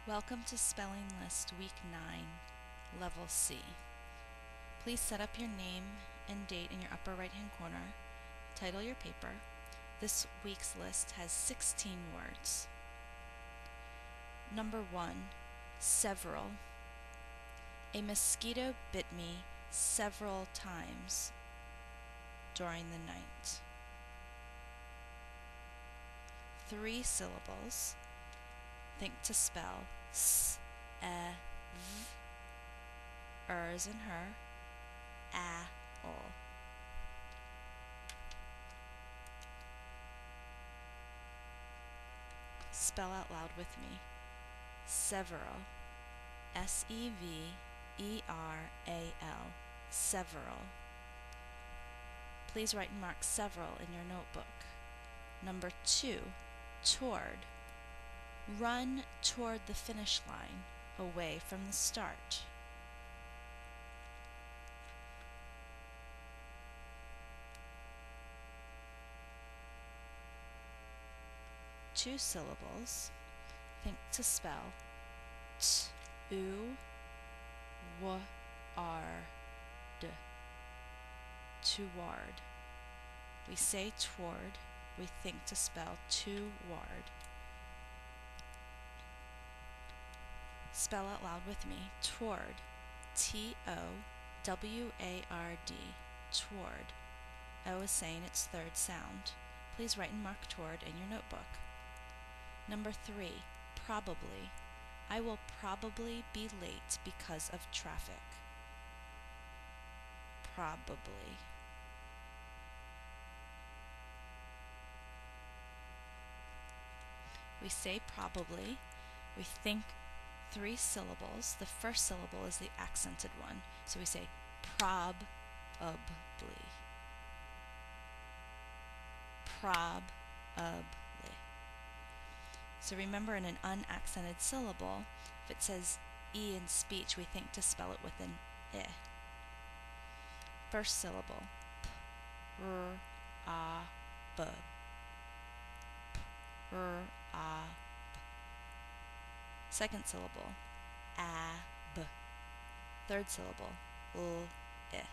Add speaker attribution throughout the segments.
Speaker 1: Welcome to Spelling List Week 9, Level C. Please set up your name and date in your upper right-hand corner. Title your paper. This week's list has 16 words. Number 1, several. A mosquito bit me several times during the night. 3 syllables. Think to spell s, e, v, as in her, a, o. Spell out loud with me. Several, S-E-V-E-R-A-L, several. Please write and mark several in your notebook. Number 2, toward. Run toward the finish line, away from the start. Two syllables. Think to spell t-u-w-a-r-d. Toward. We say toward, we think to spell toward. Spell out loud with me. Toward. T-O-W-A-R-D. Toward. O is saying its third sound. Please write and mark toward in your notebook. Number 3, probably. I will probably be late because of traffic. Probably. We say probably. We think 3 syllables. The first syllable is the accented one. So we say probably. Probably. So remember, in an unaccented syllable, if it says E in speech, we think to spell it with an I. First syllable, p-r-a-b. P-r-a-b. Second syllable, a-b. Third syllable, l-i.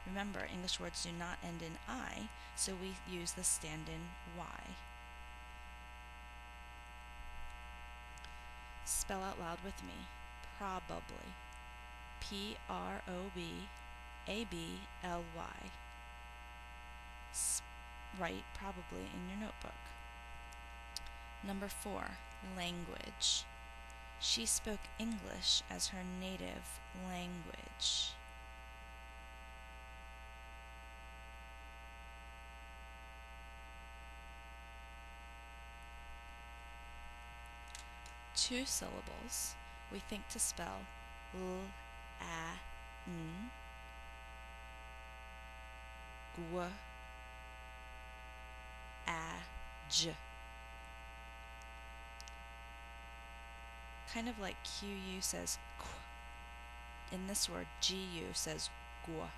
Speaker 1: Remember, English words do not end in I, so we use the stand-in Y. Spell out loud with me. Probably. P-R-O-B-A-B-L-Y. Write probably in your notebook. Number 4, language. She spoke English as her native language. Two syllables. We think to spell l-a-n, g-a-j. Kind of like Q-U says qu. In this word, G-U says gua.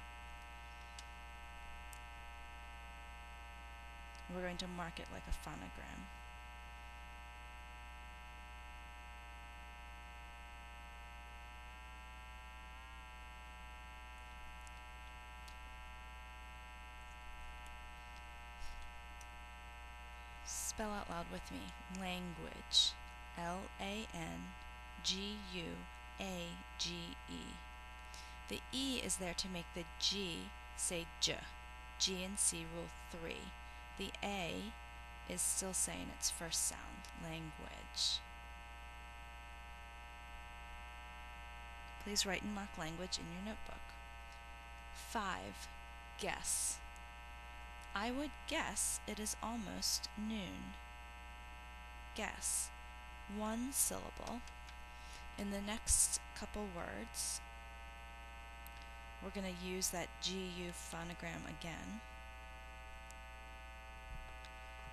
Speaker 1: We're going to mark it like a phonogram. Spell out loud with me. Language. L-A-N-G-U-A-G-E. The E is there to make the G say J. G and C rule 3. The A is still saying its first sound. Language. Please write and mark language in your notebook. 5. Guess. I would guess it is almost noon. Guess. 1 syllable. In the next couple words, we're going to use that GU phonogram again.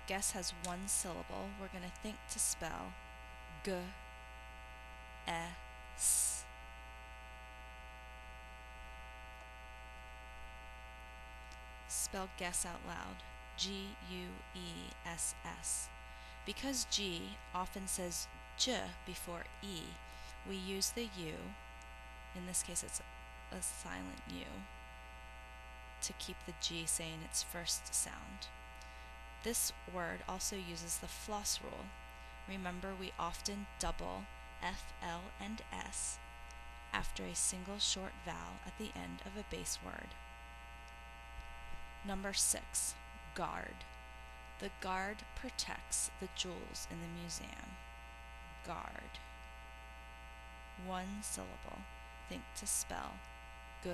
Speaker 1: Guess has 1 syllable. We're going to think to spell g-e-s. Spell guess out loud. G-U-E-S-S. Because G often says j before e, we use the u, in this case it's a silent u, to keep the g saying its first sound. This word also uses the floss rule. Remember, we often double f, l, and s after a single short vowel at the end of a base word. Number 6, guard. The guard protects the jewels in the museum. Guard. One syllable. Think to spell g,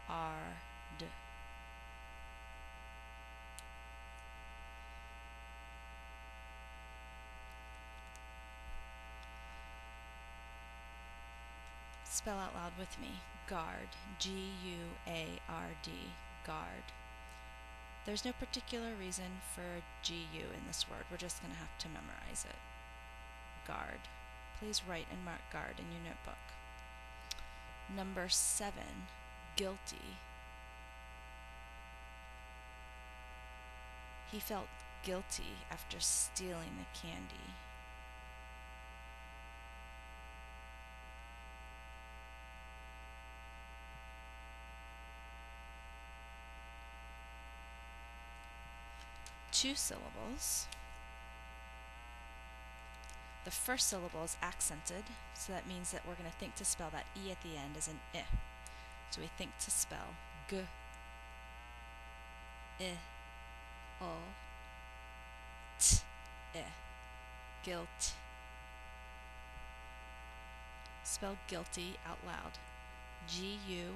Speaker 1: r, d. Spell out loud with me. Guard. G-U-A-R-D. Guard. There's no particular reason for G-U in this word. We're just going to have to memorize it. Guard. Please write and mark guard in your notebook. Number 7, guilty. He felt guilty after stealing the candy. Two syllables. The first syllable is accented, so that means that we're going to think to spell that E at the end as an I. So we think to spell g, I, o, t, I. Guilt. Spell guilty out loud. G-U-I-L-T-Y.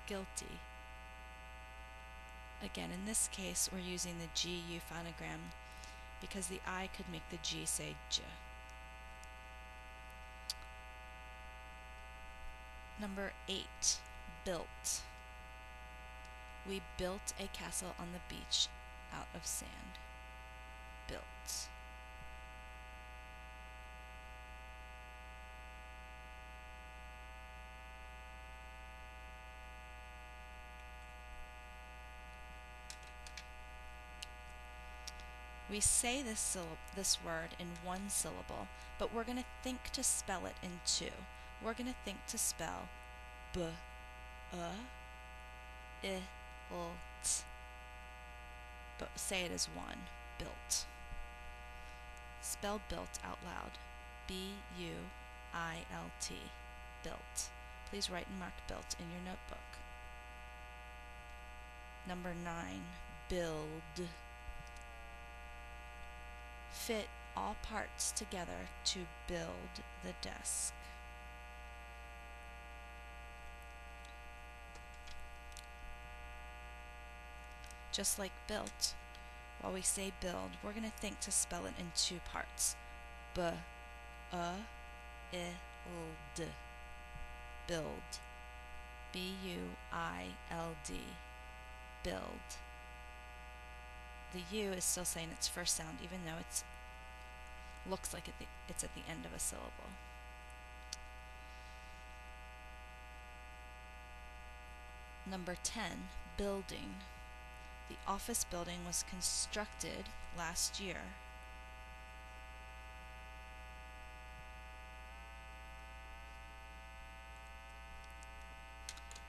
Speaker 1: Guilty. Again, in this case, we're using the G-U phonogram because the I could make the G say J. Number 8, built. We built a castle on the beach out of sand. Built. We say this word in one syllable, but we're going to think to spell it in two. We're going to think to spell b, I, l, t. But say it as one, built. Spell built out loud. B-U-I-L-T. Built. Please write and mark built in your notebook. Number 9, build. Fit all parts together to build the desk. Just like built, while we say build, we're going to think to spell it in two parts. B, I, L, D. Build. B-U-I-L-D. Build. The U is still saying its first sound, even though it looks like it's at the end of a syllable. Number 10, building. The office building was constructed last year.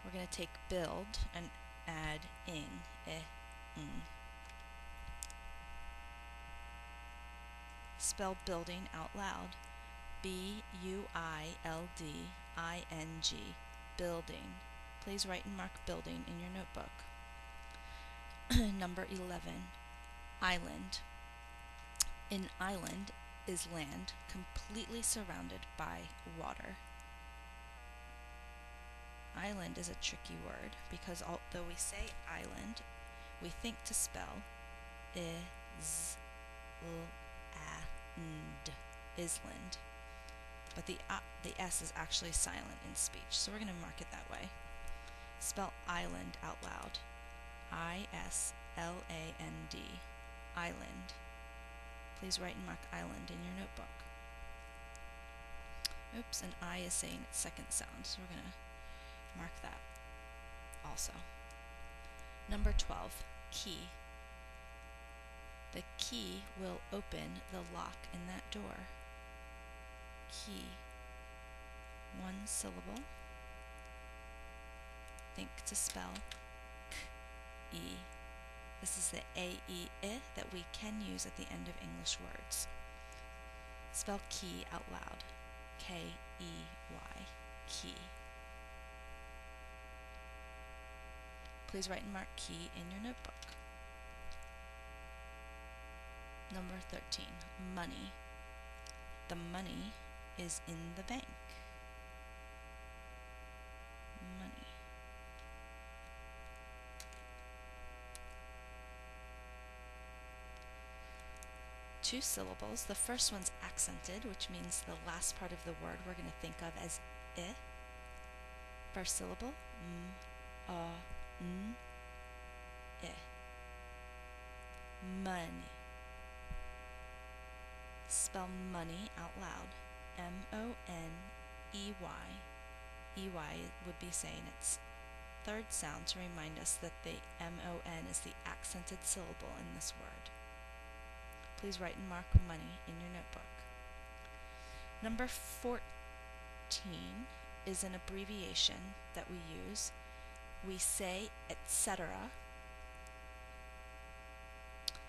Speaker 1: We're going to take build and add ing, ing. Spell building out loud. B-U-I-L-D-I-N-G. Building. Please write and mark building in your notebook. Number 11, island. An island is land completely surrounded by water. Island is a tricky word because although we say island, we think to spell island, but the S is actually silent in speech, so we're going to mark it that way. Spell island out loud. I-S-L-A-N-D. Island. Please write and mark island in your notebook. Oops, an I is saying its second sound, so we're going to mark that also. Number 12, key. The key will open the lock in that door? Key. One syllable. Think to spell k-e. This is the a-e-I that we can use at the end of English words. Spell key out loud. K-E-Y. Key. Please write and mark key in your notebook. Number 13, money. The money is in the bank. Money. Two syllables. The first one's accented, which means the last part of the word we're going to think of as I. First syllable, m-a-n, I. Money. Spell money out loud. M-O-N-E-Y. E-Y would be saying its third sound to remind us that the M-O-N is the accented syllable in this word. Please write and mark money in your notebook. Number 14 is an abbreviation that we use. We say etc.,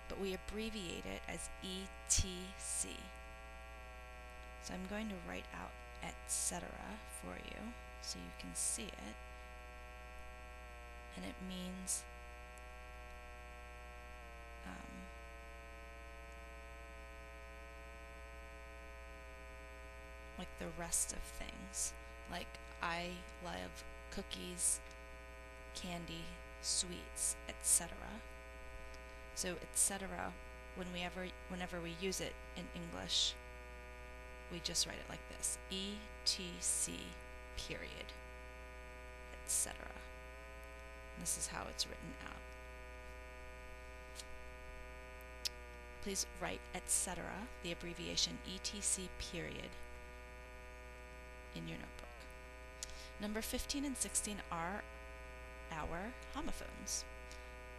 Speaker 1: but we abbreviate it as ETC. So I'm going to write out etc. for you so you can see it. And it means like the rest of things. Like I love cookies, candy, sweets, etc. So etc. whenever we use it in English, we just write it like this. ETC period, etc. This is how it's written out. Please write etc., the abbreviation ETC period, in your notebook. Number 15 and 16 are our homophones.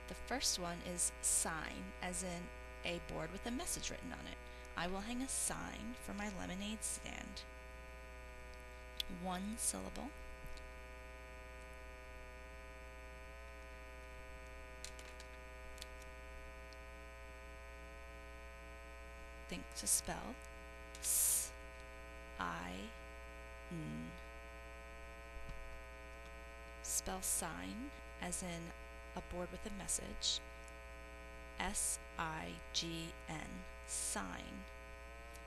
Speaker 1: The first one is sign, as in a board with a message written on it. I will hang a sign for my lemonade stand. One syllable. Think to spell S-I-N. Spell sign, as in a board with a message. S-I-G-N. Sign.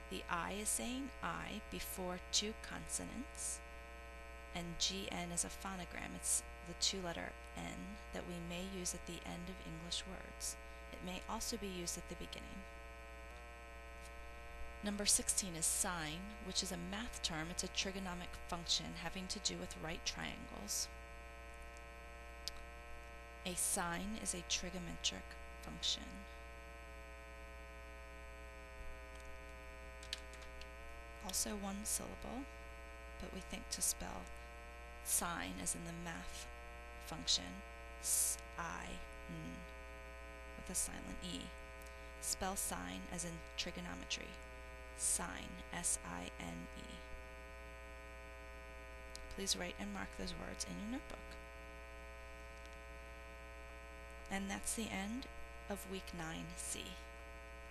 Speaker 1: The I is saying I before two consonants, and G-N is a phonogram. It's the two-letter N that we may use at the end of English words. It may also be used at the beginning. Number 16 is sine, which is a math term. It's a trigonomic function having to do with right triangles. A sine is a trigonometric function. Also one syllable, but we think to spell sine as in the math function, S-I-N, with a silent E. Spell sine as in trigonometry, sine, S-I-N-E. Please write and mark those words in your notebook. And that's the end of week 9C.